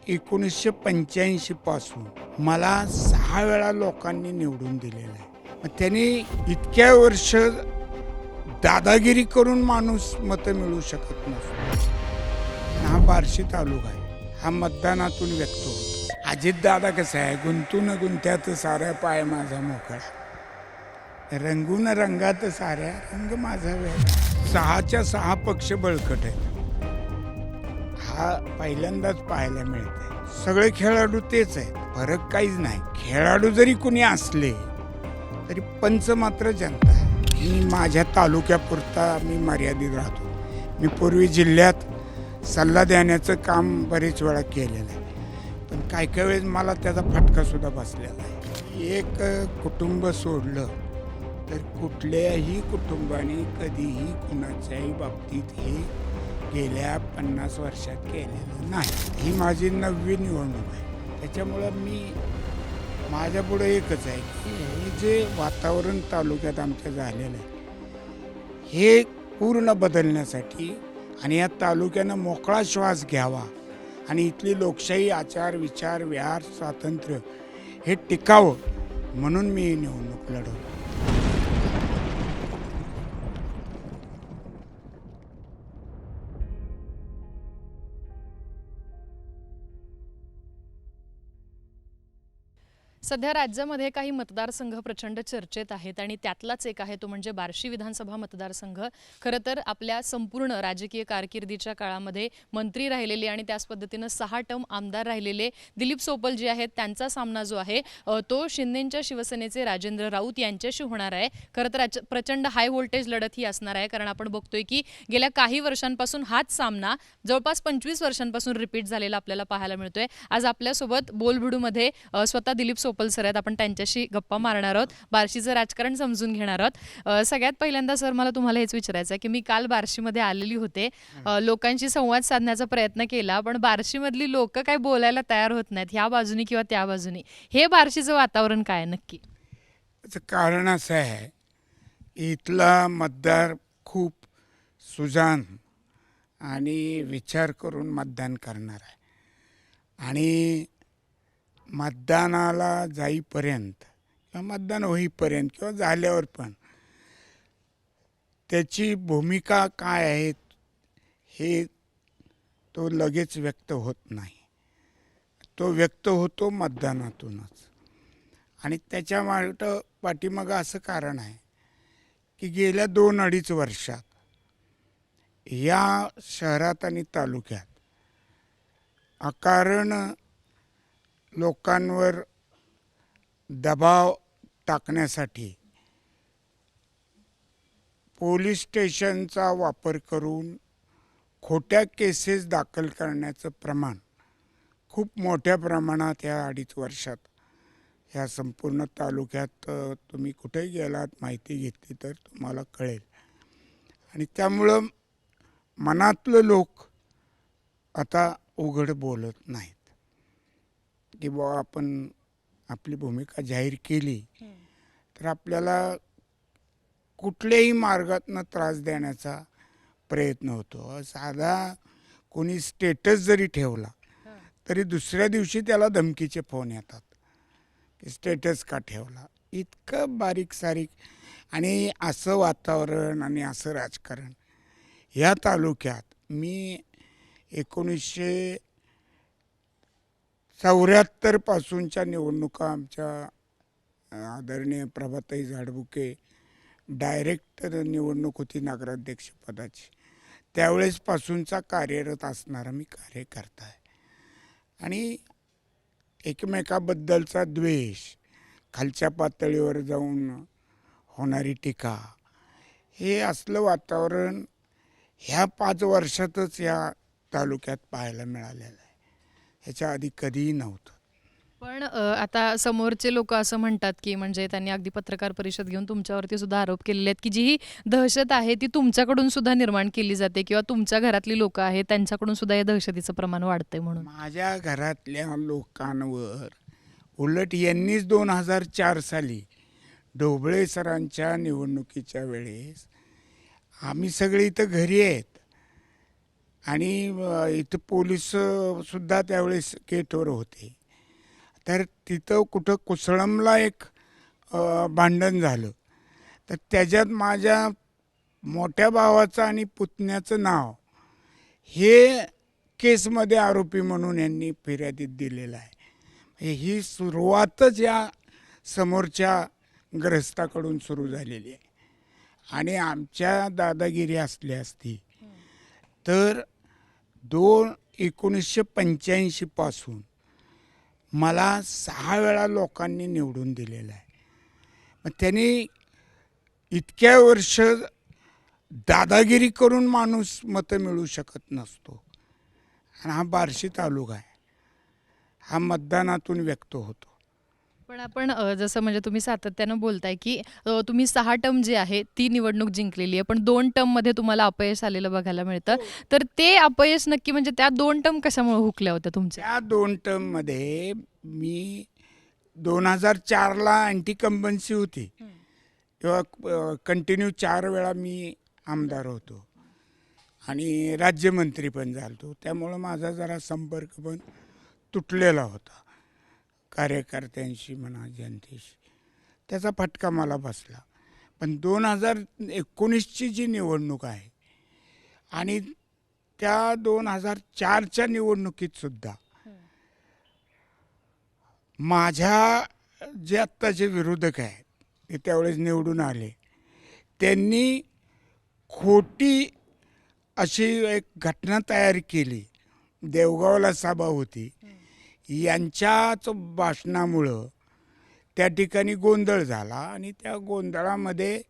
1985 पासून मला 6 वेळा लोकांनी निवडून दिलेलं आहे. मग त्यांनी इतक्या वर्ष दादागिरी करून माणूस मतं मिळू शकत नसतो. हा बार्शी तालुका आहे, हा मतदानातून व्यक्त होतो. अजितदादा कसं आहे, गुंतून गुंत्यात साऱ्या पाय माझा मोकळा, रंगून रंगात साऱ्या रंग माझा वेगळा. 6च्या 6 पक्ष बळकट आहेत. हा पहिल्यांदाच पाहायला मिळतंय. सगळे खेळाडू तेच आहेत, फरक काहीच नाही. खेळाडू जरी कुणी असले तरी पंच मात्र जनता आहे. मी माझ्या तालुक्यापुरता मी मर्यादित राहतो. मी पूर्वी जिल्ह्यात सल्ला देण्याचं काम बरेच वेळा केलेलं आहे, पण काही काही वेळेस मला त्याचा फटकासुद्धा बसलेला आहे. एक कुटुंब सोडलं तर कुठल्याही कुटुंबाने कधीही कुणाच्याही बाबतीत हे गेल्या 50 वर्षात केलेलं नाही. ही माझी 9वी निवडणूक आहे. त्याच्यामुळं मी माझ्यापुढं एकच आहे की हे जे वातावरण तालुक्यात आमच्या झालेलं आहे हे पूर्ण बदलण्यासाठी आणि या तालुक्यानं मोकळा श्वास घ्यावा आणि इथली लोकशाही, आचार, विचार, विहार, स्वातंत्र्य हे टिकावं म्हणून मी ही निवडणूक लढवतो. सध्या राज्यामध्ये काही मतदारसंघ प्रचंड चर्चेत आहेत आणि त्यातलाच एक आहे तो म्हणजे बार्शी विधानसभा मतदारसंघ. खरं तर आपल्या संपूर्ण राजकीय कारकिर्दीच्या काळामध्ये मंत्री राहिलेले आणि त्याच पद्धतीनं 6 टर्म आमदार राहिलेले दिलीप सोपल जे आहेत त्यांचा सामना जो आहे तो शिंदेंच्या शिवसेनेचे राजेंद्र राऊत यांच्याशी होणार आहे. खरं तर प्रचंड हाय व्होल्टेज लढत ही असणार आहे, कारण आपण बघतोय की गेल्या काही वर्षांपासून हाच सामना जवळपास 25 वर्षांपासून रिपीट झालेला आपल्याला पाहायला मिळतोय. आज आपल्यासोबत बोलभिडूमध्ये स्वतः दिलीप सोपल सर आहेत. आपण त्यांच्याशी गप्पा मारणार आहोत, बार्शीचं राजकारण समजून घेणार आहोत. सगळ्यात पहिल्यांदा सर मला तुम्हाला हेच विचारायचं आहे की मी काल बार्शीमध्ये आलेली होते, लोकांशी संवाद साधण्याचा प्रयत्न केला, पण बार्शीमधली लोक काय बोलायला तयार होत नाहीत, ह्या बाजूनी किंवा त्या बाजूनी. हे बार्शीचं वातावरण काय नक्की? त्याचं कारण असं आहे की इथला मतदार खूप सुजाण आणि विचार करून मतदान करणार आहे आणि मतदानाला जाईपर्यंत किंवा मतदान होईपर्यंत किंवा झाल्यावर पण त्याची भूमिका काय आहे हे तो लगेच व्यक्त होत नाही. तो व्यक्त होतो मतदानातूनच. आणि त्याच्या पाठीमागं असं कारण आहे की गेल्या 2-2.5 वर्षात या शहरात आणि तालुक्यात अकारण लोकांवर दबाव टाकण्यासाठी पोलीस स्टेशनचा वापर करून खोट्या केसेस दाखल करण्याचं प्रमाण खूप मोठ्या प्रमाणात या 2.5 वर्षात ह्या संपूर्ण तालुक्यात तुम्ही कुठेही गेलात माहिती घेतली तर तुम्हाला कळेल. आणि त्यामुळं मनातलं लोक आता उघड बोलत नाहीत की बुवा आपण आपली भूमिका जाहीर केली तर आपल्याला कुठल्याही मार्गातनं त्रास देण्याचा प्रयत्न होतो. साधा कोणी स्टेटस जरी ठेवला तरी दुसऱ्या दिवशी त्याला धमकीचे फोन येतात की स्टेटस का ठेवला. इतकं बारीक सारीक आणि असं वातावरण आणि असं राजकारण या तालुक्यात मी 1974 पासूनच्या निवडणुका आमच्या आदरणीय प्रभाताई झाडबुके डायरेक्ट निवडणूक होती नगराध्यक्षपदाची, त्यावेळेसपासूनचा कार्यरत असणारा मी कार्यकर्ता आहे. आणि एकमेकाबद्दलचा द्वेष, खालच्या पातळीवर जाऊन होणारी टीका, हे असलं वातावरण ह्या 5 वर्षातच या तालुक्यात पाहायला मिळालेलं आहे. ह्याच्या आधी कधीही नव्हतं. पण आता समोरचे लोक असं म्हणतात की म्हणजे त्यांनी अगदी पत्रकार परिषद घेऊन तुमच्यावरती सुद्धा आरोप केलेले आहेत की जी ही दहशत आहे ती तुमच्याकडून सुद्धा निर्माण केली जाते किंवा तुमच्या घरातली लोक आहेत त्यांच्याकडून सुद्धा या दहशतीचं प्रमाण वाढतंय म्हणून. माझ्या घरातल्या लोकांवर उलट यांनीच 2004 साली ढोबळे सरांच्या निवडणुकीच्या वेळेस आम्ही सगळे इथं घरी आहेत आणि इथं पोलीस सुद्धा त्यावेळेस गेटवर होते. तर तिथं कुठं कुसळमला एक भांडण झालं. तर त्याच्यात माझ्या मोठ्या भावाचं आणि पुतण्याचं नाव हे केसमध्ये आरोपी म्हणून यांनी फिर्यादीत दिलेलं आहे. ही सुरुवातच या समोरच्या ग्रस्ताकडून सुरू झालेली आहे. आणि आमच्या दादागिरी असली असती तर 1985 पासून मला 6 वेळा लोकांनी निवडून दिलेलं आहे. मग त्यांनी इतक्या वर्ष दादागिरी करून माणूस मतं मिळू शकत नसतो. आणि हा बार्शी तालुका आहे, हा मतदानातून व्यक्त होतो. पण आपण जसं म्हणजे तुम्ही सातत्यानं बोलताय की तुम्ही 6 टर्म जी आहे ती निवडणूक जिंकलेली आहे, पण 2 टर्ममध्ये तुम्हाला अपयश आलेलं बघायला मिळतं. तर ते अपयश नक्की म्हणजे त्या 2 टर्म कशामुळे हुकल्या होत्या तुमच्या? त्या 2 टर्ममध्ये मी 2004ला अँटी कंबन्सी होती किंवा कंटिन्यू 4 वेळा मी आमदार होतो आणि राज्यमंत्री पण झालो. त्यामुळं माझा जरा संपर्क पण तुटलेला होता कार्यकर्त्यांशी म्हणा, जनतेशी. त्याचा फटका मला बसला. पण 2019ची जी निवडणूक आहे आणि त्या 2004च्या निवडणुकीत सुद्धा माझ्या जे आत्ताचे विरोधक आहेत ते त्यावेळेस निवडून आले, त्यांनी खोटी अशी एक घटना तयार केली. देवगावला सभा होती, यांच्याच भाषणामुळं त्या ठिकाणी गोंधळ झाला आणि त्या गोंधळामध्ये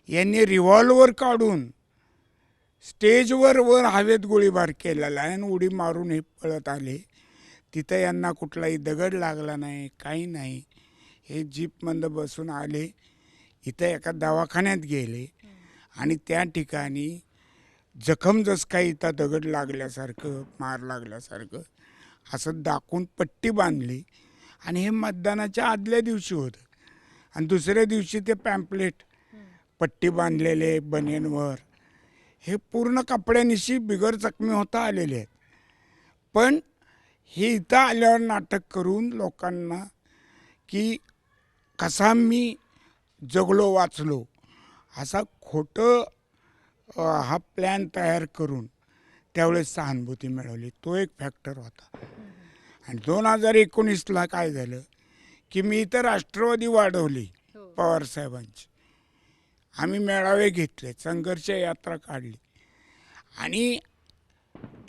यांनी रिव्हॉल्वर काढून स्टेजवर हवेत गोळीबार केलेला आहे आणि उडी मारून हे पळत आले. तिथं यांना कुठलाही दगड लागला नाही, काही नाही. हे जीपमध्ये बसून आले, इथं एका दवाखान्यात गेले आणि त्या ठिकाणी जखम जसं काही इथं दगड लागल्यासारखं, मार लागल्यासारखं असं दाखवून पट्टी बांधली. आणि हे मतदानाच्या आदल्या दिवशी होतं आणि दुसऱ्या दिवशी ते पॅम्पलेट पट्टी बांधलेले बनियनवर हे पूर्ण कपड्यानिशी बिगर जखमी होता आलेले आहेत. पण हे इथं आल्यावर नाटक करून लोकांना की कसा मी जगलो वाचलो असा खोटं हा प्लॅन तयार करून त्यावेळेस सहानुभूती मिळवली. तो एक फॅक्टर होता. आणि 2019ला काय झालं की मी इथं राष्ट्रवादी वाढवली पवारसाहेबांची. आम्ही मेळावे घेतले, संघर्ष यात्रा काढली आणि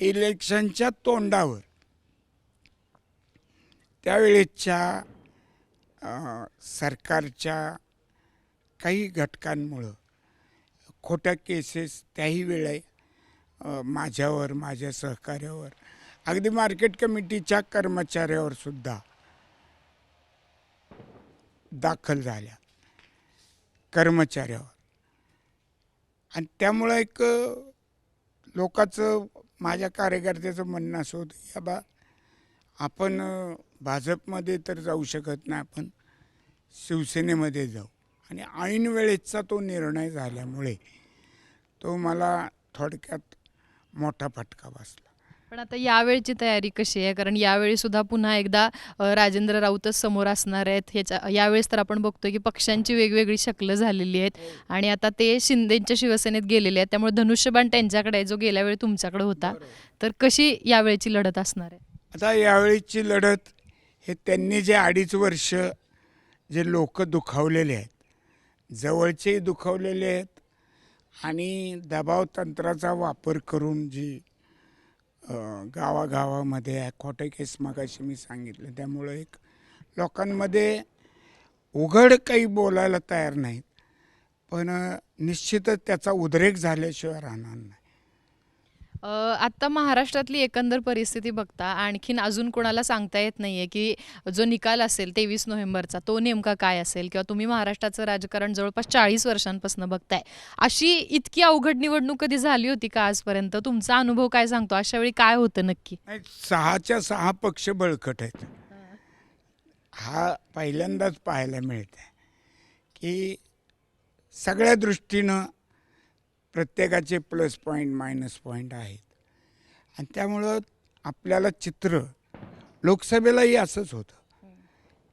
इलेक्शनच्या तोंडावर त्यावेळेच्या सरकारच्या काही घटकांमुळं खोट्या केसेस त्याही वेळे माझ्यावर, माझ्या सहकार्यावर, अगदी मार्केट कमिटीच्या कर्मचाऱ्यावर सुद्धा दाखल झाल्या, कर्मचाऱ्यावर. आणि त्यामुळं एक लोकांचं, माझ्या कार्यकर्त्याचं म्हणणं असं होतं की बा आपण भाजपमध्ये तर जाऊ शकत नाही, आपण शिवसेनेमध्ये जाऊ. आणि ऐन वेळेचा तो निर्णय झाल्यामुळे तो मला थोडक्यात मोठा फटका बसला. पण आता यावेळची तयारी कशी आहे? कारण यावेळी सुद्धा पुन्हा एकदा राजेंद्र राऊतच समोर असणार आहेत. यावेळेस तर आपण बघतोय की पक्षांची वेगवेगळी शकलं झालेली आहेत आणि आता ते शिंदेच्या शिवसेनेत गेलेले आहेत. त्यामुळे धनुष्यबाण त्यांच्याकडे आहे, जो गेल्या वेळी तुमच्याकडे होता. तर कशी यावेळची लढत असणार आहे? आता यावेळीची लढत हे त्यांनी जे 2.5 वर्ष जे लोक दुखावलेले आहेत, जवळचेही दुखावलेले आहेत आणि दबाव तंत्राचा वापर करून जी गावागावामध्ये खोटे केस मगाशी मी सांगितलं, त्यामुळं एक लोकांमध्ये उघड काही बोलायला तयार नाहीत. पण निश्चितच त्याचा उद्रेक झाल्याशिवाय राहणार नाही. आत्ता महाराष्ट्रातली एकंदर परिस्थिती बघता आणखीन अजून कोणाला सांगता येत नाहीये की जो निकाल असेल 23 नोव्हेंबरचा तो नेमका काय असेल, किंवा तुम्ही महाराष्ट्राचं राजकारण जवळपास 40 वर्षांपासून बघताय. अशी इतकी अवघड निवडणूक कधी झाली होती का आजपर्यंत? तुमचा अनुभव काय सांगतो? अशा वेळी काय होतं नक्की? 6च्या 6 पक्ष बळकट आहेत. हा पहिल्यांदाच पाहायला मिळत आहे की सगळ्या दृष्टीनं प्रत्येकाचे प्लस पॉईंट मायनस पॉईंट आहेत. आणि त्यामुळं आपल्याला चित्र लोकसभेलाही असंच होतं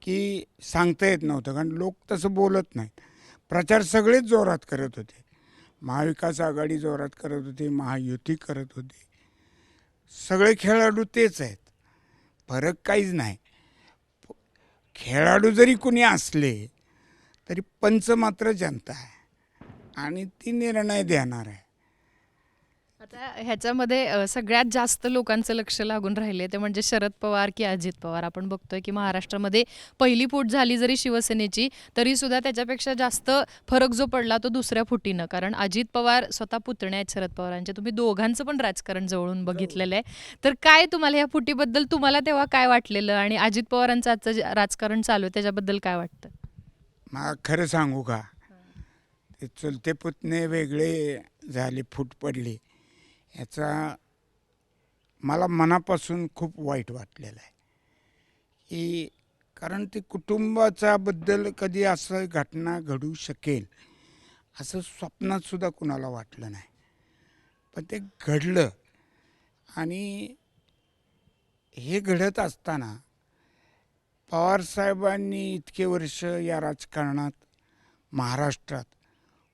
की सांगता येत नव्हतं, कारण लोक तसं बोलत नाहीत. प्रचार सगळेच जोरात करत होते. महाविकास आघाडी जोरात करत होती, महायुती करत होती. सगळे खेळाडू तेच आहेत, फरक काहीच नाही. खेळाडू जरी कुणी असले तरी पंच मात्र जनता आहे आणि ती निर्णय देणार आहे. आता ह्याच्यामध्ये सगळ्यात जास्त लोकांचं लक्ष लागून राहिले ते म्हणजे शरद पवार की अजित पवार. आपण बघतोय की महाराष्ट्रामध्ये पहिली फूट झाली जरी शिवसेनेची, तरी सुद्धा त्याच्यापेक्षा जास्त फरक जो पडला तो दुसऱ्या फुटीनं. कारण अजित पवार स्वतः पुतणे आहेत शरद पवारांचे. तुम्ही दोघांचं पण राजकारण जवळून बघितलेलं आहे. तर काय तुम्हाला ह्या फुटीबद्दल तुम्हाला तेव्हा काय वाटलेलं, आणि अजित पवारांचं आजचं जे राजकारण चालू आहे त्याच्याबद्दल काय वाटतं? मग खरं सांगू का, ते चुलते पुतणे वेगळे झाले, फूट पडली, याचा मला मनापासून खूप वाईट वाटलेलं आहे. की कारण ते कुटुंबाच्याबद्दल कधी असं घटना घडू शकेल असं स्वप्नात सुद्धा कुणाला वाटलं नाही, पण ते घडलं. आणि हे घडत असताना पवारसाहेबांनी इतके वर्ष या राजकारणात महाराष्ट्रात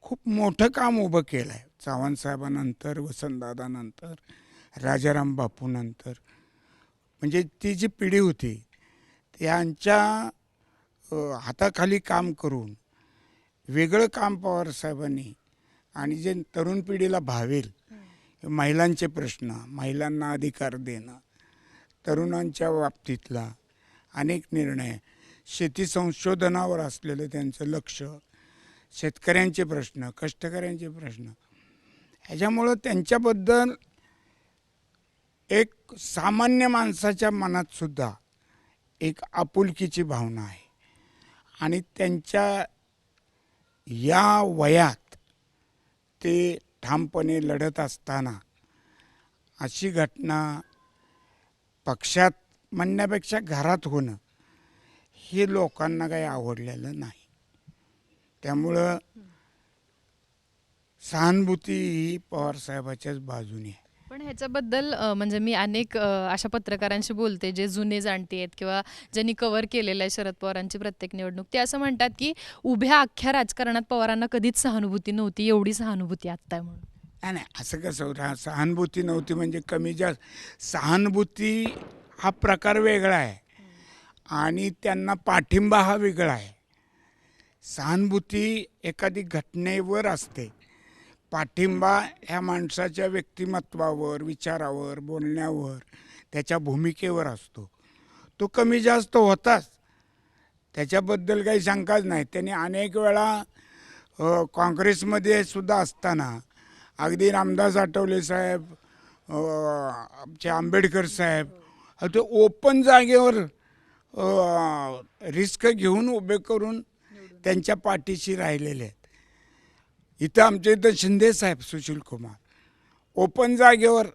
खूप मोठं काम उभं केलं आहे. चव्हाणसाहेबांनंतर, वसंतदादानंतर, राजाराम बापूनंतर, म्हणजे ती जी पिढी होती त्यांच्या हाताखाली काम करून वेगळं काम पवारसाहेबांनी, आणि जे तरुण पिढीला भावेल, महिलांचे प्रश्न, महिलांना अधिकार देणं, तरुणांच्या बाबतीतला अनेक निर्णय, शेती संशोधनावर असलेलं त्यांचं लक्ष, शेतकऱ्यांचे प्रश्न, कष्टकऱ्यांचे प्रश्न, ह्याच्यामुळं त्यांच्याबद्दल एक सामान्य माणसाच्या मनात सुद्धा एक आपुलकीची भावना आहे. आणि त्यांच्या या वयात ते ठामपणे लढत असताना अशी घटना पक्षात म्हणण्यापेक्षा घरात होणं हे लोकांना काही आवडलेलं नाही. त्यामुळं सहानुभूती ही पवारसाहेबाच्याच बाजूने आहे. पण ह्याच्याबद्दल म्हणजे मी अनेक अशा पत्रकारांशी बोलते जे जुने जाणते आहेत किंवा ज्यांनी कव्हर केलेलं आहे शरद पवारांची प्रत्येक निवडणूक. ते असं म्हणतात की उभ्या अख्ख्या राजकारणात पवारांना कधीच सहानुभूती नव्हती, एवढी सहानुभूती आत्ता आहे म्हणून. नाही नाही, असं कसं होतं, सहानुभूती नव्हती म्हणजे कमी जास्त. सहानुभूती हा प्रकार वेगळा आहे आणि त्यांना पाठिंबा हा वेगळा आहे. सहानुभूती एखादी घटनेवर असते, पाठिंबा ह्या माणसाच्या व्यक्तिमत्वावर, विचारावर, बोलण्यावर, त्याच्या भूमिकेवर असतो. तो कमी जास्त होताच, त्याच्याबद्दल काही शंकाच नाही. त्यांनी अनेक वेळा काँग्रेसमध्ये सुद्धा असताना अगदी रामदास आठवले साहेब, आमचे आंबेडकर साहेब, ते ओपन जागेवर रिस्क घेऊन उभे करून त्यांच्या पाठीशी राहिलेले आहेत. इथं आमच्या इथं शिंदे साहेब, सुशील कुमार, ओपन जागेवर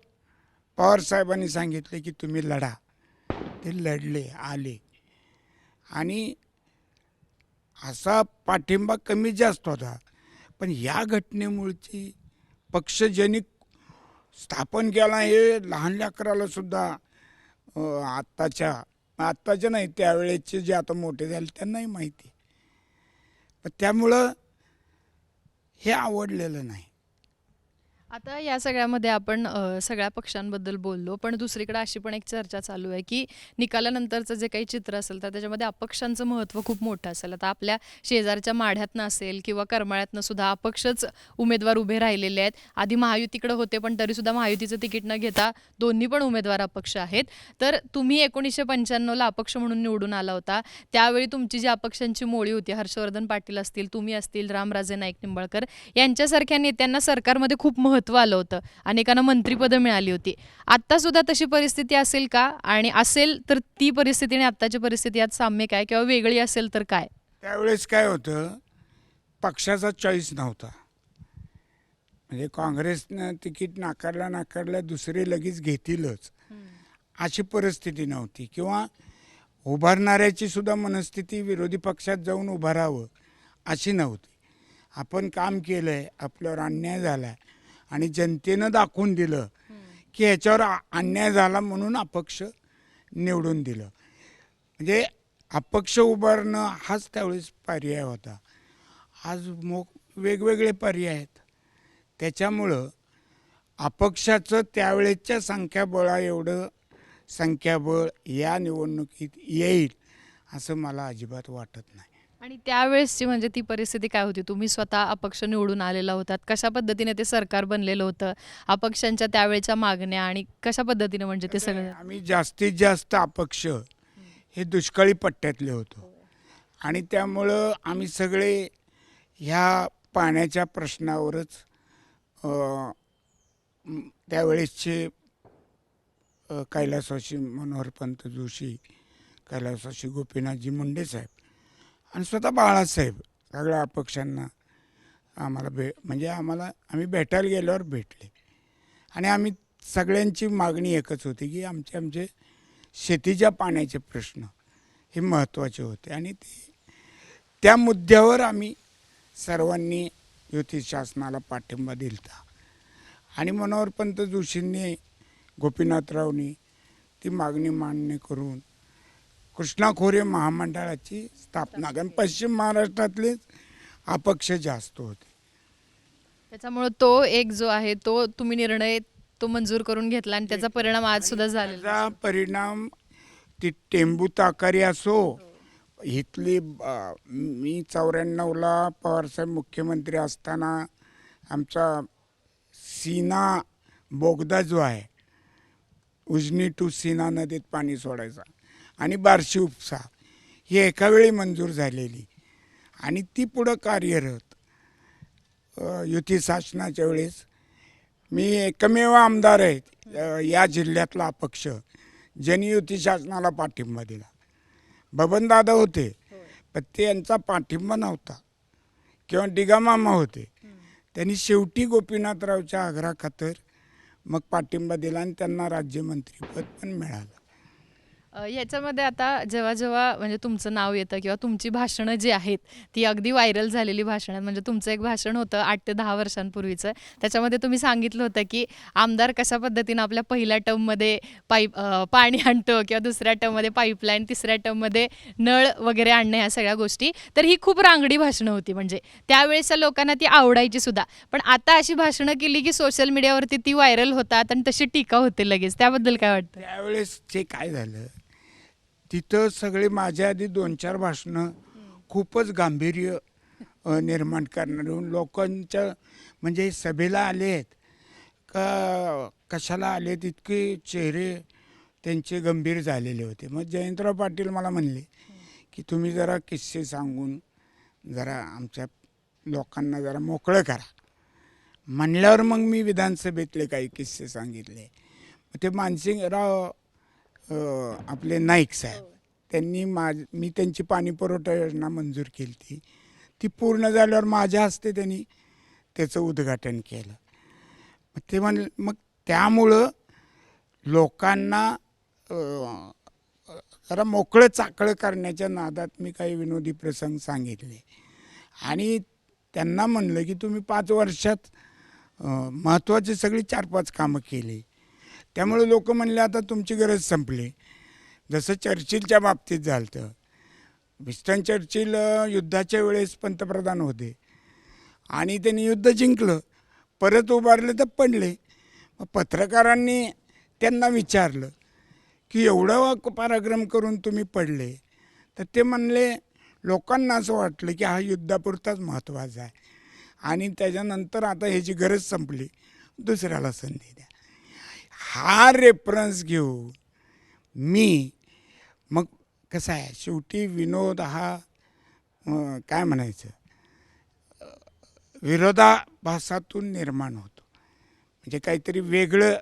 पवारसाहेबांनी सांगितले की तुम्ही लढा, ते लढले, आले. आणि असा पाठिंबा कमी जास्त होता. पण या घटनेमुळची पक्ष ज्यांनी स्थापन केला हे लहान लेकराला सुद्धा आत्ताच्या नाही, त्यावेळेचे जे आता मोठे झाले त्यांनाही माहिती. पण त्यामुळं हे आवडलेलं नाही. आता या सगळ्यामध्ये आपण सगळ्या पक्षांबद्दल बोललो, पण दुसरीकडे अशी पण एक चर्चा चालू आहे की निकालानंतरचं जे काही चित्र असेल तर त्याच्यामध्ये अपक्षांचं महत्त्व खूप मोठं असेल. आता आपल्या शेजारच्या माढ्यातनं असेल किंवा करमाळ्यातनं सुद्धा अपक्षच उमेदवार उभे राहिलेले आहेत. आधी महायुतीकडे होते, पण तरीसुद्धा महायुतीचं तिकीट न घेता दोन्ही पण उमेदवार अपक्ष आहेत. तर तुम्ही 1995ला अपक्ष म्हणून निवडून आला होता. त्यावेळी तुमची जी अपक्षांची मोळी होती, हर्षवर्धन पाटील असतील, तुम्ही असतील, रामराजे नाईक निंबाळकर यांच्यासारख्या नेत्यांना सरकारमध्ये खूप महत्त्व आलं होतं, अनेकांना मंत्रिपदं मिळाली होती. आत्ता सुद्धा तशी परिस्थिती असेल का, आणि असेल तर ती परिस्थिती आणि आत्ताची परिस्थिती यात साम्य काय, किंवा वेगळी असेल तर काय? त्यावेळेस काय होतं, पक्षाचा चॉईस नव्हता. म्हणजे काँग्रेसनं तिकीट नाकारल्या दुसरे लगेच घेतीलच अशी परिस्थिती नव्हती, किंवा उभारणाऱ्याची सुद्धा मनस्थिती विरोधी पक्षात जाऊन उभारावं अशी नव्हती. आपण काम केलं आहे, आपल्यावर अन्याय झाला आहे आणि जनतेनं दाखवून दिलं की ह्याच्यावर अन्याय झाला म्हणून अपक्ष निवडून दिलं. म्हणजे अपक्ष उभारणं हाच त्यावेळेस पर्याय होता. आज वेगवेगळे पर्याय आहेत. त्याच्यामुळं अपक्षाचं त्यावेळेच्या संख्याबळा एवढं संख्याबळ या निवडणुकीत येईल असं मला अजिबात वाटत नाही. आणि त्यावेळेसची म्हणजे ती परिस्थिती काय होती? तुम्ही स्वतः अपक्ष निवडून आलेला होतात. कशा पद्धतीने ते सरकार बनलेलं होतं? अपक्षांच्या त्यावेळेच्या मागण्या आणि कशा पद्धतीने म्हणजे ते सगळं? आम्ही जास्तीत जास्त अपक्ष हे दुष्काळी पट्ट्यातले होतो आणि त्यामुळं आम्ही सगळे ह्या पाण्याच्या प्रश्नावरच त्यावेळेसचे कैलासवासी मनोहरपंत जोशी, कैलासवासी गोपीनाथजी मुंडे साहेब आणि स्वतः बाळासाहेब सगळ्या अपक्षांना आम्हाला म्हणजे आम्ही भेटायला गेल्यावर भेटले आणि आम्ही सगळ्यांची मागणी एकच होती की आमचे शेतीच्या पाण्याचे प्रश्न हे महत्त्वाचे होते आणि त्या मुद्द्यावर आम्ही सर्वांनी युती शासनाला पाठिंबा दिला आणि मनोहरपंत जोशींनी, गोपीनाथरावनी ती मागणी मान्य करून कृष्णा खोरे महामंडळाची स्थापना कारण पश्चिम महाराष्ट्रातलेच अपक्ष जास्त होते. त्याच्यामुळे तो एक जो आहे तो तुम्ही निर्णय तो मंजूर करून घेतला आणि त्याचा परिणाम आज सुद्धा झालेला. त्याचा परिणाम ती टेंबू ताकारी असो इथली मी 94ला पवारसाहेब मुख्यमंत्री असताना आमचा सीना बोगदा जो आहे उजनी टू सीना नदीत पाणी सोडायचा आणि बार्शी उपसा ही एका वेळी मंजूर झालेली आणि ती पुढं कार्यरत युती शासनाच्या वेळेस मी एकमेव आमदार आहे या जिल्ह्यातला अपक्ष ज्यांनी युती शासनाला पाठिंबा दिला. बबनदादा होते पण ते यांचा पाठिंबा नव्हता किंवा डिगामामा होते. त्यांनी शेवटी गोपीनाथरावच्या आग्रहाखातर मग पाठिंबा दिला आणि त्यांना राज्यमंत्रीपद पण मिळालं. याच्यामध्ये आता जेव्हा जेव्हा म्हणजे तुमचं नाव येतं किंवा तुमची भाषणं जी आहेत ती अगदी व्हायरल झालेली भाषणं आहेत. म्हणजे तुमचं एक भाषण होतं 8 ते 10 वर्षांपूर्वीचं. त्याच्यामध्ये तुम्ही सांगितलं होतं की आमदार कशा पद्धतीनं आपल्या पहिल्या टर्ममध्ये पाणी आणतो किंवा दुसऱ्या टर्ममध्ये पाईपलाईन, तिसऱ्या टर्ममध्ये नळ वगैरे आणणं, ह्या सगळ्या गोष्टी. तर ही खूप रांगडी भाषणं होती. म्हणजे त्यावेळेसच्या लोकांना ती आवडायची सुद्धा. पण आता अशी भाषणं केली की सोशल मीडियावरती ती व्हायरल होतात आणि तशी टीका होते लगेच. त्याबद्दल काय वाटतं? त्यावेळेस जे काय झालं तिथं सगळे माझ्या आधी 2-4 भाषणं खूपच गांभीर्य निर्माण करणारे लोकांच्या म्हणजे सभेला आले आहेत का कशाला आले इतके चेहरे त्यांचे गंभीर झालेले होते. मग जयंतराव पाटील मला म्हणले की तुम्ही जरा किस्से सांगून जरा आमच्या लोकांना जरा मोकळं करा. म्हणल्यावर मग मी विधानसभेतले काही किस्से सांगितले. ते मानसिंगराव आपले नाईक साहेब त्यांनी मी त्यांची पाणी पुरवठा योजना मंजूर केली ती पूर्ण झाल्यावर माझ्या हस्ते त्यांनी त्याचं उद्घाटन केलं. ते मग त्यामुळं लोकांना जरा मोकळं चाकळं करण्याच्या नादात मी काही विनोदी प्रसंग सांगितले आणि त्यांना म्हणलं की तुम्ही 5 वर्षात महत्त्वाची सगळी 4-5 कामं केली. त्यामुळे लोक म्हणले आता तुमची गरज संपली. जसं चर्चिलच्या बाबतीत झालं होतं. विन्स्टन चर्चिल युद्धाच्या वेळेस पंतप्रधान होते आणि त्यांनी युद्ध जिंकलं, परत उभारले तर पडले. मग पत्रकारांनी त्यांना विचारलं की एवढं पराक्रम करून तुम्ही पडले, तर ते म्हणले लोकांना असं वाटलं की हा युद्धापुरताच महत्त्वाचा आहे आणि त्याच्यानंतर आता ह्याची गरज संपली, दुसऱ्याला संधी द्या. हा रेफरन्स घेऊन मी मग कसं आहे शेवटी विनोद हा काय म्हणायचं विरोधाभासातून निर्माण होतो. म्हणजे काहीतरी वेगळं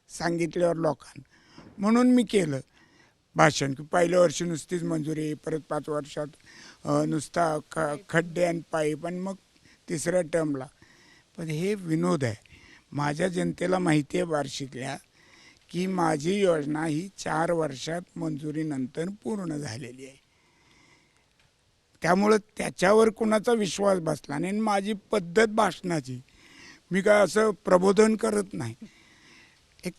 सांगितल्यावर लोकांना म्हणून मी केलं भाषण की पहिल्या वर्षी नुसतीच मंजुरी, परत 5 वर्षात नुसता खड्डे आणि पाईप आणि मग तिसऱ्या टर्मला. पण हे विनोद आहे. माझ्या जनतेला माहिती आहे बार्शीतल्या की माझी योजना ही 4 वर्षात मंजुरीनंतर पूर्ण झालेली आहे. त्यामुळं त्याच्यावर कुणाचा विश्वास बसला नाही. माझी पद्धत भाषणाची, मी काय असं प्रबोधन करत नाही, एक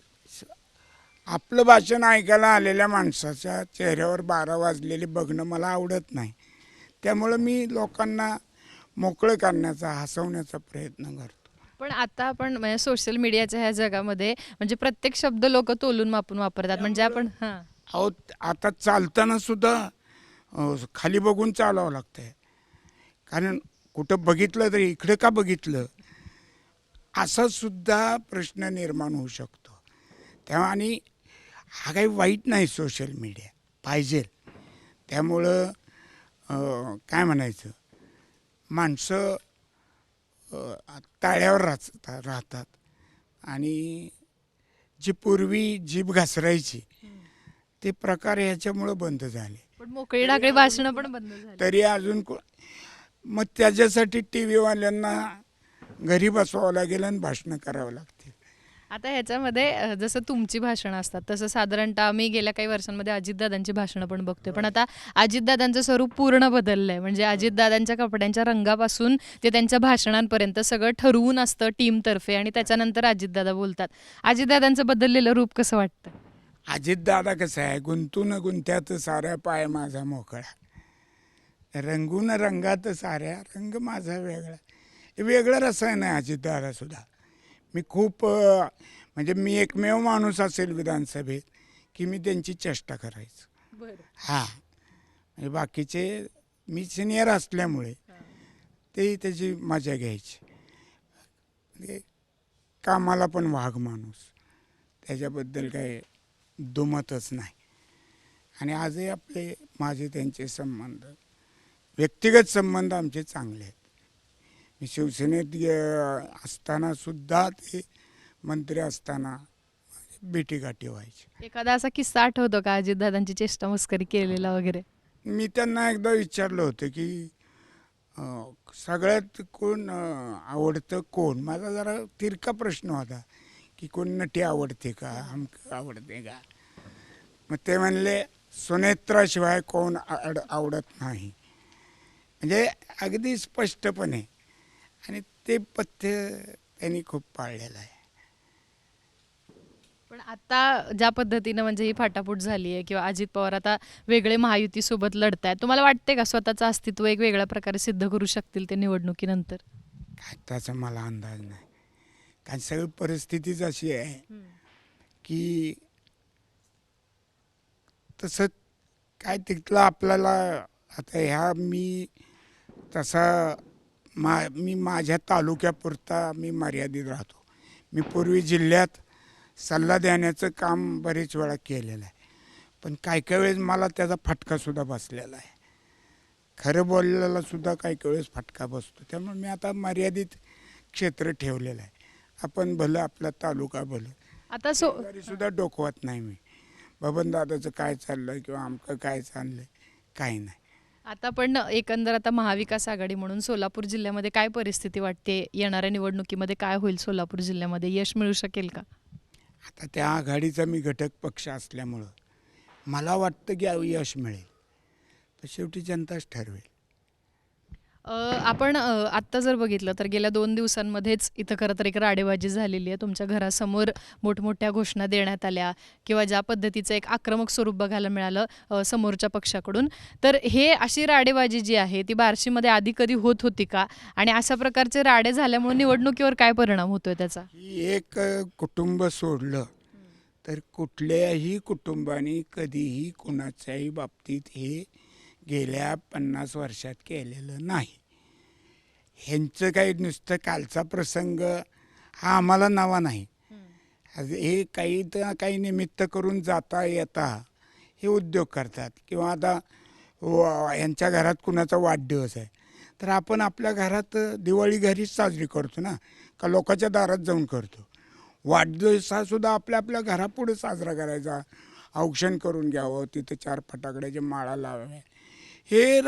आपलं भाषण ऐकायला आलेल्या माणसाच्या चेहऱ्यावर 12 वाजलेले बघणं मला आवडत नाही. त्यामुळं मी लोकांना मोकळं करण्याचा, हसवण्याचा प्रयत्न करतो. पण आता आपण म्हणजे सोशल मीडियाच्या ह्या जगामध्ये म्हणजे प्रत्येक शब्द लोक तोलून मापून वापरतात. म्हणजे आपण हां अहो, आता चालताना सुद्धा खाली बघून चालावं लागतंय. कारण कुठं बघितलं तरी इकडे का बघितलं, असा सुद्धा प्रश्न निर्माण होऊ शकतो. तेव्हा आणि हा काही वाईट नाही सोशल मीडिया, पाहिजे. त्यामुळं काय म्हणायचं, माणसं ताळ्यावर राहतात आणि जी पूर्वी जीभ घसरायची ते प्रकार ह्याच्यामुळं बंद झाले. पण मोकळी ढाकळी भाषणं पण बंद झाली. तरी अजून मग त्याच्यासाठी टी व्हीवाल्यांना घरी बसवावं लागेल आणि भाषणं करावं लागतील. आता ह्याच्यामध्ये जसं तुमची भाषणं असतात तसं साधारणतः आम्ही गेल्या काही वर्षांमध्ये अजितदादांची भाषणं पण बघतोय. पण आता अजितदादांचं स्वरूप पूर्ण बदललं आहे. म्हणजे अजितदादांच्या कपड्यांच्या रंगापासून ते त्यांच्या भाषणांपर्यंत सगळं ठरवून असतं टीमतर्फे आणि त्याच्यानंतर अजितदादा बोलतात. अजितदादांचं बदललेलं रूप कसं वाटतं? अजितदादा कसं आहे, गुंतून गुंत्यात साऱ्या पाय माझा मोकळा, रंगून रंगात साऱ्या रंग माझा वेगळा. हे वेगळं रसायन आहे अजितदादा सुद्धा. मी खूप म्हणजे मी एकमेव माणूस असेल विधानसभेत की मी त्यांची चेष्टा करायचो. हां, म्हणजे बाकीचे मी सिनियर असल्यामुळे ते त्याची मजा घ्यायची. म्हणजे कामाला पण वाघ माणूस, त्याच्याबद्दल काही दुमतच नाही. आणि आजही आपले माझे त्यांचे संबंध, व्यक्तिगत संबंध आमचे चांगले आहेत. मी शिवसेनेत असताना सुद्धा ते मंत्री असताना भेटीगाठी व्हायची. एखादा असा किस्सा आठवतो का अजितदादांची चेष्टा मस्करी केलेला वगैरे? मी त्यांना एकदा विचारलं होतं की सगळ्यात कोण आवडतं कोण. माझा जरा तिरका प्रश्न होता की कोण नटी आवडते का, आमक आवडते का. मग ते म्हणले सुनेत्राशिवाय कोण आवडत नाही. म्हणजे अगदी स्पष्टपणे, आणि ते पथ्य त्यांनी खूप पाळलेलं आहे. पण आता ज्या पद्धतीनं म्हणजे ही फाटाफूट झाली आहे किंवा अजित पवार आता वेगळे महायुतीसोबत लढतायत, तुम्हाला वाटते का स्वतःचं अस्तित्व एक वेगळ्या प्रकारे सिद्ध करू शकतील ते निवडणुकीनंतर? काय त्याचा मला अंदाज नाही. कारण सगळी परिस्थितीच अशी आहे की तसं तिथलं आपल्याला आता मी तसा मी माझ्या तालुक्यापुरता मी मर्यादित राहतो. मी पूर्वी जिल्ह्यात सल्ला देण्याचं काम बरेच वेळा केलेलं आहे. पण काही वेळेस मला त्याचा फटकासुद्धा बसलेला आहे. खरं बोललेला सुद्धा काही वेळेस फटका बसतो. त्यामुळे मी आता मर्यादित क्षेत्र ठेवलेलं आहे. आपण भलं, आपला तालुका भलं. आता सुद्धा डोकवत नाही मी. बबनदादाचं काय चाललं किंवा आमचं काय चाललं, काही नाही. आता पण एकंदर आता महाविकास आघाडी म्हणून सोलापूर जिल्ह्यामध्ये काय परिस्थिती वाटते? येणाऱ्या निवडणुकीमध्ये काय होईल सोलापूर जिल्ह्यामध्ये? यश मिळू शकेल का? आता त्या आघाडीचा मी घटक पक्ष असल्यामुळं मला वाटतं की यश मिळेल, पण शेवटी जनताच ठरवेल. आपण आत्ता जर बघितलं तर गेल्या 2 दिवसांमध्येच इथं खरं तर एक राडेबाजी झालेली आहे. तुमच्या घरासमोर मोठमोठ्या घोषणा देण्यात आल्या किंवा ज्या पद्धतीचं एक आक्रमक स्वरूप बघायला मिळालं समोरच्या पक्षाकडून. तर हे अशी राडेबाजी जी आहे ती बार्शीमध्ये आधी कधी होत होती का? आणि अशा प्रकारचे राडे झाल्यामुळे निवडणुकीवर काय परिणाम होतोय त्याचा? एक कुटुंब सोडलं तर कुठल्याही कुटुंबाने कधीही कुणाच्याही बाबतीत हे गेल्या 50 वर्षात केलेलं नाही. ह्यांचं काही नुसतं कालचा प्रसंग हा आम्हाला नवा नाही. हे काही तर काही निमित्त करून जाता येता हे उद्योग करतात. किंवा आता यांच्या घरात कुणाचा वाढदिवस आहे तर आपण आपल्या घरात दिवाळी घरीच साजरी करतो ना, का लोकांच्या दारात जाऊन करतो. वाढदिवसासुद्धा आपल्या घरापुढे साजरा करायचा, औक्षण करून घ्यावं, तिथं 4 फटाकड्याच्या माळा लावाव्या. हे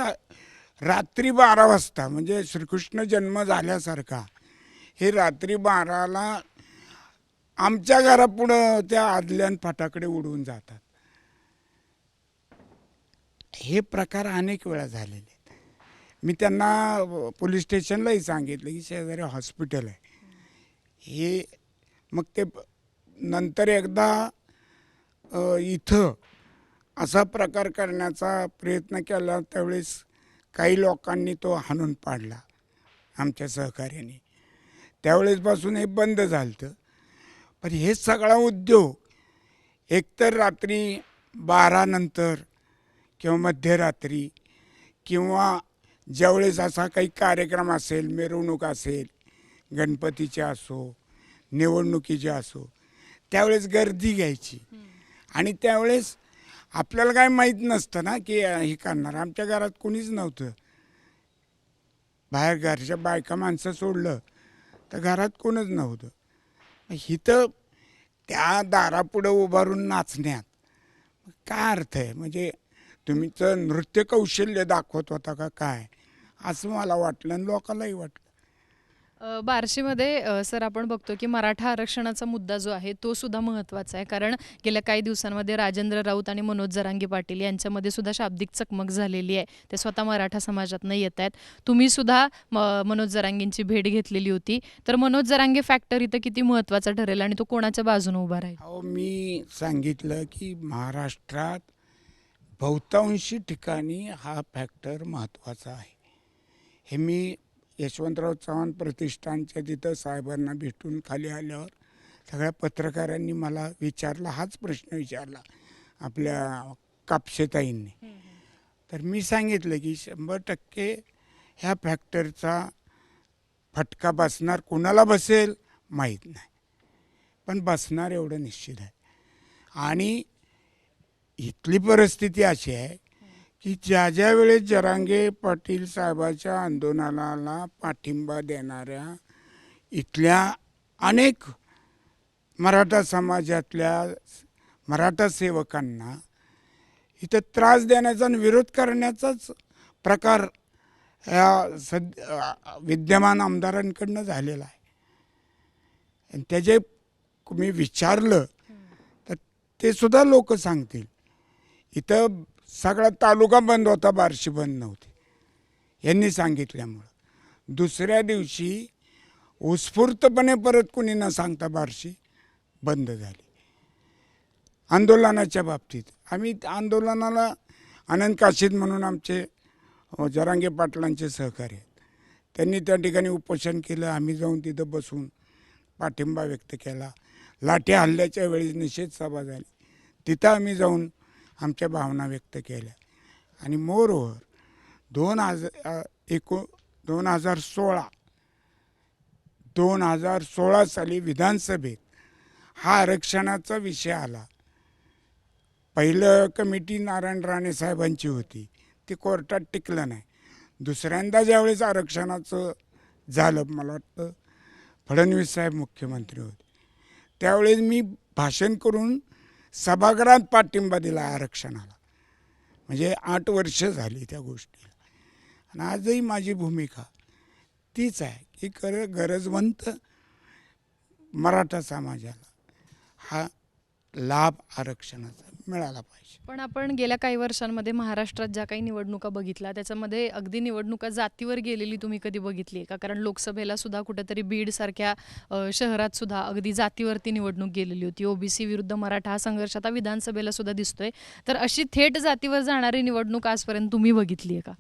रात्री 12 वाजता म्हणजे श्रीकृष्ण जन्म झाल्यासारखा हे रात्री 12ला आमच्या घरापुढं त्या आदल्यान फटाकडे उडवून जातात. हे प्रकार अनेक वेळा झालेले आहेत. मी त्यांना पोलीस स्टेशनलाही सांगितलं की शेजारी हॉस्पिटल आहे, हे मग ते नंतर एकदा इथं असा प्रकार करण्याचा प्रयत्न केला, त्यावेळेस काही लोकांनी तो हाणून पाडला आमच्या सहकार्याने. त्यावेळेसपासून हे बंद झालं. पण हे सगळा उद्योग एकतर रात्री 12 नंतर किंवा मध्यरात्री किंवा ज्यावेळेस असा काही कार्यक्रम असेल, मिरवणूक असेल, गणपतीचे असो, निवडणुकीचे असो, त्यावेळेस गर्दी घ्यायची. आणि त्यावेळेस आपल्याला काय माहीत नसतं ना की हे करणार. आमच्या घरात कोणीच नव्हतं. बाहेर घरच्या बायका माणसं सोडलं तर घरात कोणच नव्हतं. इथं त्या दारापुढं उभारून नाचण्यात काय अर्थ आहे? म्हणजे तुमचं नृत्य कौशल्य दाखवत होता का काय, असं मला वाटलं आणि लोकांनाही वाटलं. बार्शीमध्ये सर आपण बघतो की मराठा आरक्षणाचा मुद्दा जो आहे तो सुद्धा महत्त्वाचा आहे. कारण गेल्या काही दिवसांमध्ये राजेंद्र राऊत आणि मनोज जरांगे पाटील यांच्यामध्ये सुद्धा शाब्दिक चकमक झालेली आहे. ते स्वतः मराठा समाजातनं येत आहेत. तुम्ही सुद्धा मनोज जरांगेंची भेट घेतलेली होती. तर मनोज जरांगे फॅक्टर इथं किती महत्त्वाचा ठरेल आणि तो कोणाच्या बाजूने उभा राहील? अहो, मी सांगितलं की महाराष्ट्रात बहुतांशी ठिकाणी हा फॅक्टर महत्त्वाचा आहे. हे मी यशवंतराव चव्हाण प्रतिष्ठानच्या तिथं साहेबांना भेटून खाली आल्यावर सगळ्या पत्रकारांनी मला विचारला, हाच प्रश्न विचारला आपल्या कापसेताईंनी. तर मी सांगितलं की 100% ह्या फॅक्टरचा फटका बसणार. कोणाला बसेल माहीत नाही, पण बसणार एवढं निश्चित आहे. आणि इथली परिस्थिती अशी आहे की ज्या ज्या वेळेस जरांगे पाटील साहेबाच्या आंदोलनाला पाठिंबा देणाऱ्या इथल्या अनेक मराठा समाजातल्या मराठा सेवकांना इथं त्रास देण्याचा आणि विरोध करण्याचाच प्रकार ह्या विद्यमान आमदारांकडनं झालेला आहे. आणि त्याचे मी विचारलं तर ते सुद्धा लोक सांगतील. इथं सगळा तालुका बंद होता, बार्शी बंद नव्हती यांनी सांगितल्यामुळं. दुसऱ्या दिवशी उत्स्फूर्तपणे परत कुणी न सांगता बार्शी बंद झाली. आंदोलनाच्या बाबतीत आम्ही आंदोलनाला आनंद काशीद म्हणून आमचे जरांगे पाटलांचे सहकारी आहेत, त्यांनी त्या ठिकाणी उपोषण केलं. आम्ही जाऊन तिथं बसून पाठिंबा व्यक्त केला. लाठी हल्ल्याच्या वेळी निषेध सभा झाली, तिथं आम्ही जाऊन आमच्या भावना व्यक्त केल्या. आणि मोरओव्हर 2016 साली विधानसभेत हा आरक्षणाचा विषय आला. पहिलं कमिटी नारायण राणे साहेबांची होती, ती कोर्टात टिकलं नाही. दुसऱ्यांदा ज्यावेळेस आरक्षणाचं झालं, मला वाटतं फडणवीस साहेब मुख्यमंत्री होते, त्यावेळेस मी भाषण करून सभागृहात पाठिंबा दिला आरक्षणाला. म्हणजे 8 वर्ष झाली त्या गोष्टीला. आणि आजही माझी भूमिका तीच आहे की गरजवंत मराठा समाजाला हा लाभ आरक्षणाचा मिळाला पाहिजे. पण आपण गेल्या काही वर्षांमध्ये महाराष्ट्रात ज्या काही निवडणुका बघितल्या त्याच्यामध्ये अगदी निवडणुका जातीवर गेलेली तुम्ही कधी बघितली आहे का? कारण लोकसभेला सुद्धा कुठेतरी बीडसारख्या शहरात सुद्धा अगदी जातीवरती निवडणूक गेलेली होती. ओबीसी विरुद्ध मराठा हा संघर्ष आता विधानसभेला सुद्धा दिसतोय. तर अशी थेट जातीवर जाणारी निवडणूक आजपर्यंत तुम्ही बघितली आहे का?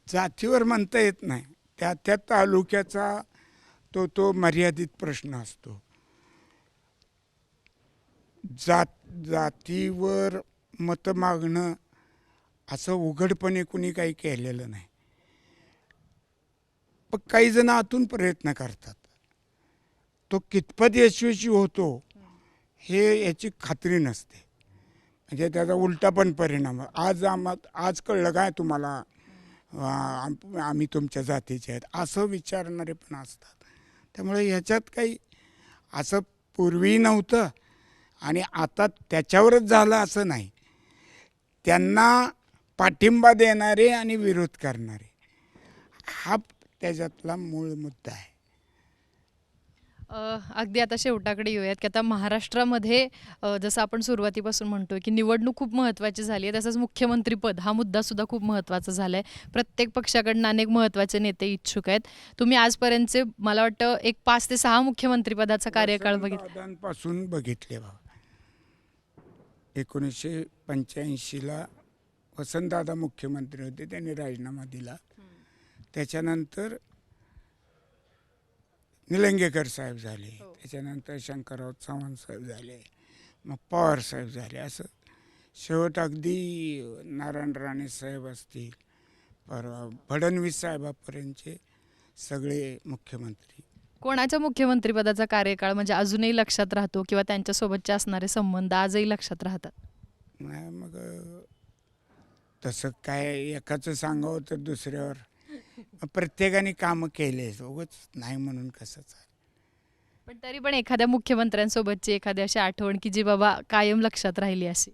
जातीवर म्हणता येत नाही. त्या तालुक्याचा तो मर्यादित प्रश्न असतो. जातीवर मतं मागणं असं उघडपणे कुणी काही केलेलं नाही. पण काही जण आतून प्रयत्न करतात. तो कितपत यशस्वी होतो हे याची खात्री नसते. म्हणजे त्याचा उलटा पण परिणाम. आज कळलं काय तुम्हाला, आम्ही तुमच्या जातीचे आहेत असं विचारणारे पण असतात. त्यामुळे ह्याच्यात काही असं पूर्वी नव्हतं आणि आता त्याच्यावरच झालं असं नाही. त्यांना पाठिंबा देणारे आणि विरोध करणारे हा त्याच्यातला मूळ मुद्दा आहे. अगदी आता शेवटाकडे येऊयात की आता महाराष्ट्रामध्ये जसं आपण सुरुवातीपासून म्हणतोय की निवडणूक खूप महत्त्वाची झाली आहे, तसंच मुख्यमंत्रीपद हा मुद्दासुद्धा खूप महत्त्वाचा झाला आहे. प्रत्येक पक्षाकडनं अनेक महत्त्वाचे नेते इच्छुक आहेत. तुम्ही आजपर्यंतचे मला वाटतं एक 5 ते 6 मुख्यमंत्रीपदाचा कार्यकाळ बघितला. दादांपासून बघितले बा 1985ला वसंतदादा मुख्यमंत्री होते, त्यांनी राजीनामा दिला. त्याच्यानंतर निलंगेकर साहेब झाले, त्याच्यानंतर शंकरराव चव्हाण साहेब झाले, मग पवार साहेब झाले. असं शेवट अगदी नारायण राणे साहेब असतील, परवा फडणवीस साहेबापर्यंतचे सगळे मुख्यमंत्री. कोणाच्या मुख्यमंत्रीपदाचा कार्यकाळ म्हणजे अजूनही लक्षात राहतो किंवा त्यांच्यासोबतचे असणारे संबंध आजही लक्षात राहतात? नाही मग तसं काय एकाचं सांगावं तर दुसऱ्यावर प्रत्येकाने कामं केले, उगाच नाही म्हणून कसं चालेल. पण तरी पण एखाद्या मुख्यमंत्र्यांसोबतची एखादी अशी आठवण की जी बाबा कायम लक्षात राहिली अशी?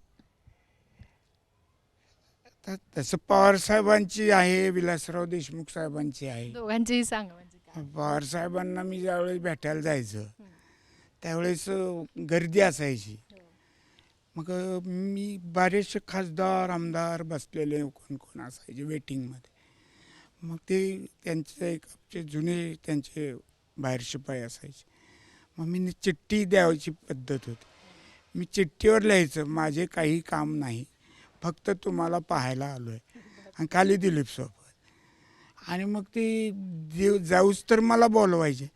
तर तसं पवार साहेबांची आहे, विलासराव देशमुख साहेबांची आहे. दोघांचीही सांगा म्हणजे काय? पवार साहेबांना मी ज्यावेळेस भेटायला जायचं त्यावेळेस गर्दी असायची. मग मी बरेचसे खासदार आमदार बसलेले कोण कोण असायचे वेटिंगमध्ये. मग ते त्यांचे एक आमचे जुने त्यांचे बाहेर शिपाई असायचे. मग मी चिठ्ठी द्यायची पद्धत होती. मी चिठ्ठीवर लिहायचं माझे काही काम नाही, फक्त तुम्हाला पाहायला आलो आहे, आणि खाली दिलीप सोबत. आणि मग ते जाऊच तर मला बोलवायचे.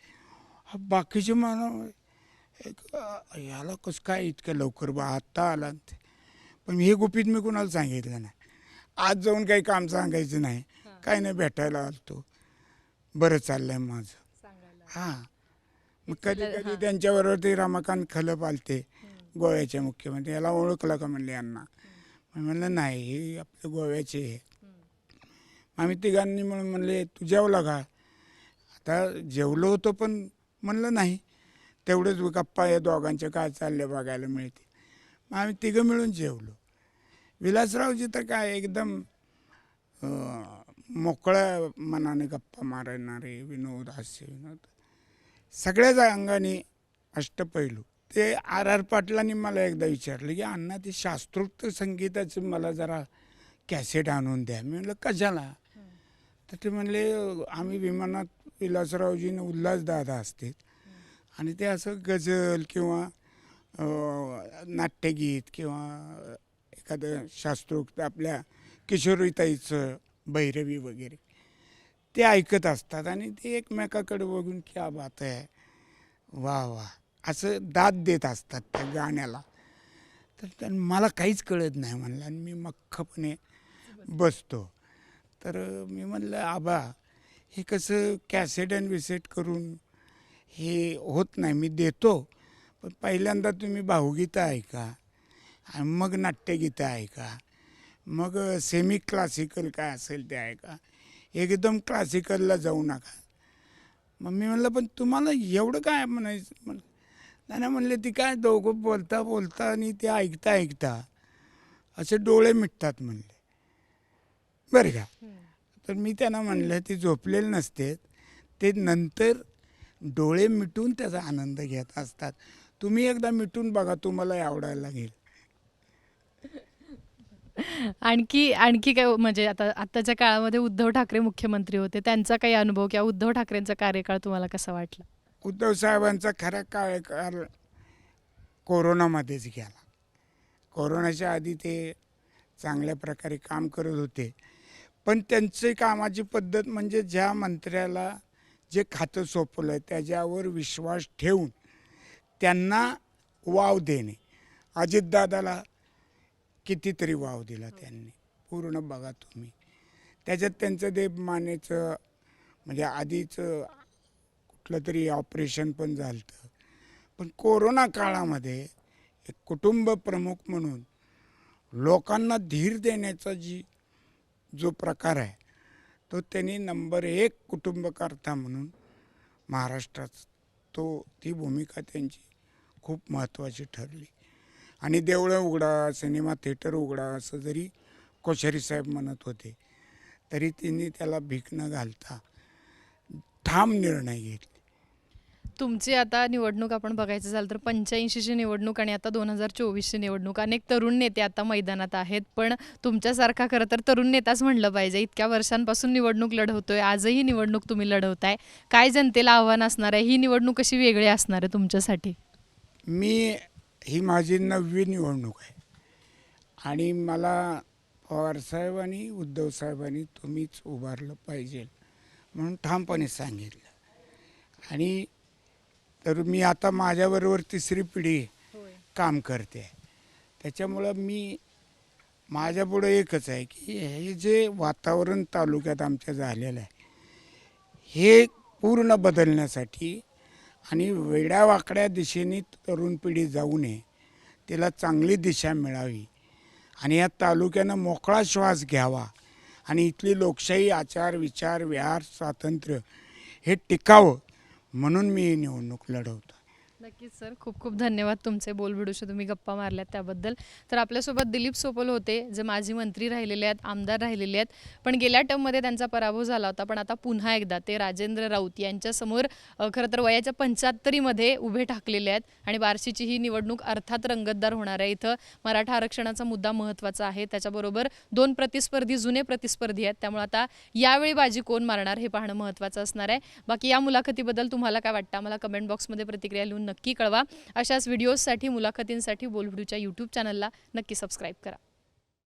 बाकीचे मला याला कसं काय इतकं लवकर बा आत्ता आला ते. पण हे गुपित मी कुणाला सांगितलं नाही. आज जाऊन काही काम सांगायचं नाही, काही नाही, भेटायला आलतो, बरं चाललंय माझं. हां मग कधी कधी त्यांच्याबरोबर ते रमाकांत खलप आलते, गोव्याचे मुख्यमंत्री. याला ओळखलं का म्हणले यांना? मी म्हणलं नाही, हे आपले गोव्याचे आहे. आम्ही तिघांनी म्हणून म्हणले तू जेवला का? आता जेवलो होतो पण म्हणलं नाही, तेवढंच गप्पा या दोघांचे काय चालले बघायला मिळते. मग आम्ही तिघं मिळून जेवलो. विलासरावजी तर काय एकदम मोकळ्या मनाने गप्पा मारणारे, विनोद, हास्य विनोद सगळ्याच अंगाने अष्टपैलू. ते R.R. पाटलांनी मला एकदा विचारलं की अण्णा ते शास्त्रोक्त संगीताचं मला जरा कॅसेट आणून द्या. मी म्हणलं कशाला? तर ते म्हणले आम्ही विमानात विलासरावजीनं उल्हासदादा असते आणि ते असं गझल किंवा नाट्यगीत किंवा एखादं शास्त्रोक्त आपल्या किशोरीताईचं भैरवी वगैरे ते ऐकत असतात आणि ते एकमेकाकडे बघून क्या बात आहे, वा वा, असं दाद देत असतात त्या गाण्याला. तर मला काहीच कळत नाही म्हणलं आणि मी मख्खपणे बसतो. तर मी म्हणलं आबा हे कसं कॅसेट आणि विसेट करून हे होत नाही, मी देतो, पण पहिल्यांदा तुम्ही भावगीतं ऐका आणि मग नाट्यगीतं ऐका, मग सेमी क्लासिकल काय असेल ते ऐका, एकदम क्लासिकलला जाऊ नका. मग मी म्हणलं पण तुम्हाला एवढं काय म्हणायचं? म्हणलं नाही म्हणले ती काय दोघं बोलता बोलता आणि ते ऐकता ऐकता असे डोळे मिटतात म्हणले, बरं का. तर मी त्यांना म्हणलं ते झोपलेले नसते, ते नंतर डोळे मिटून त्याचा आनंद घेत असतात. तुम्ही एकदा मिटून बघा, तुम्हाला आवडायला लागेल. आणखी काय म्हणजे आता आत्ताच्या काळामध्ये उद्धव ठाकरे मुख्यमंत्री होते, त्यांचा काही अनुभव किंवा उद्धव ठाकरेंचा कार्यकाळ तुम्हाला कसा वाटला? उद्धव साहेबांचा खरा कार्यकाळ कोरोनामध्येच गेला. कोरोनाच्या आधी ते चांगल्या प्रकारे काम करत होते, पण त्यांची कामाची पद्धत म्हणजे ज्या मंत्र्याला जे खातं सोपवलं आहे त्याच्यावर विश्वास ठेवून त्यांना वाव देणे. अजितदादाला कितीतरी वाव दिला त्यांनी, पूर्ण बघा तुम्ही. त्याच्यात त्यांचं ते मानेचं म्हणजे आधीचं कुठलं तरी ऑपरेशन पण झालं. पण कोरोना काळामध्ये एक कुटुंब प्रमुख म्हणून लोकांना धीर देण्याचा जो प्रकार आहे तो त्यांनी नंबर 1 कुटुंबकर्ता म्हणून महाराष्ट्रात ती भूमिका त्यांची खूप महत्त्वाची ठरली. आणि देवळं उघडा, सिनेमा थिएटर उघडा असं जरी कोश्यारी साहेब म्हणत होते तरी त्यांनी त्याला भीक न घालता ठाम निर्णय घेतले. तुमची आता निवडणूक आपण बघायचं झालं तर 85ची निवडणूक आणि आता 2024ची निवडणूक. अनेक तरुण नेते आता मैदानात आहेत, पण तुमच्यासारखा खरं तर तरुण नेताच म्हणलं पाहिजे. इतक्या वर्षांपासून निवडणूक लढवतोय, आजही निवडणूक तुम्ही लढवताय. काय जनतेला आव्हान असणार आहे? ही निवडणूक कशी वेगळी असणार आहे तुमच्यासाठी? ही माझी 9वी निवडणूक आहे आणि मला पवारसाहेबांनी उद्धवसाहेबांनी तुम्हीच उभारलं पाहिजे म्हणून ठामपणे सांगितलं. आणि तर मी आता माझ्याबरोबर 3री पिढी काम करते. त्याच्यामुळं माझ्यापुढं एकच आहे की हे जे वातावरण तालुक्यात आमच्या झालेलं आहे हे पूर्ण बदलण्यासाठी आणि वेड्यावाकड्या दिशेने तरुण पिढी जाऊ नये, तिला चांगली दिशा मिळावी आणि या तालुक्यानं मोकळा श्वास घ्यावा आणि इथली लोकशाही, आचार विचार विहार स्वातंत्र्य हे टिकावं म्हणून मी ही निवडणूक लढवतो. नक्कीच सर, खूप खूप धन्यवाद तुमचे बोलबिडूशी तुम्ही गप्पा मारल्यात त्याबद्दल. तर आपल्यासोबत दिलीप सोपल होते, जे माजी मंत्री राहिलेले आहेत, आमदार राहिलेले आहेत, पण गेल्या टर्ममध्ये त्यांचा पराभव झाला होता. पण आता पुन्हा एकदा ते राजेंद्र राऊत यांच्यासमोर खरं तर वयाच्या 75मध्ये उभे ठाकलेले आहेत आणि बार्शीची ही निवडणूक अर्थात रंगतदार होणार आहे. इथं मराठा आरक्षणाचा मुद्दा महत्त्वाचा आहे, त्याच्याबरोबर 2 प्रतिस्पर्धी जुने प्रतिस्पर्धी आहेत. त्यामुळे आता यावेळी बाजी कोण मारणार हे पाहणं महत्त्वाचं असणार आहे. बाकी या मुलाखतीबद्दल तुम्हाला काय वाटतं आम्हाला कमेंट बॉक्समध्ये प्रतिक्रिया लिहून नक्की कळवा. अशाच व्हिडिओजसाठी मुलाखतींसाठी बोलबिडूच्या यूट्यूब चॅनलला नक्की सबस्क्राईब करा.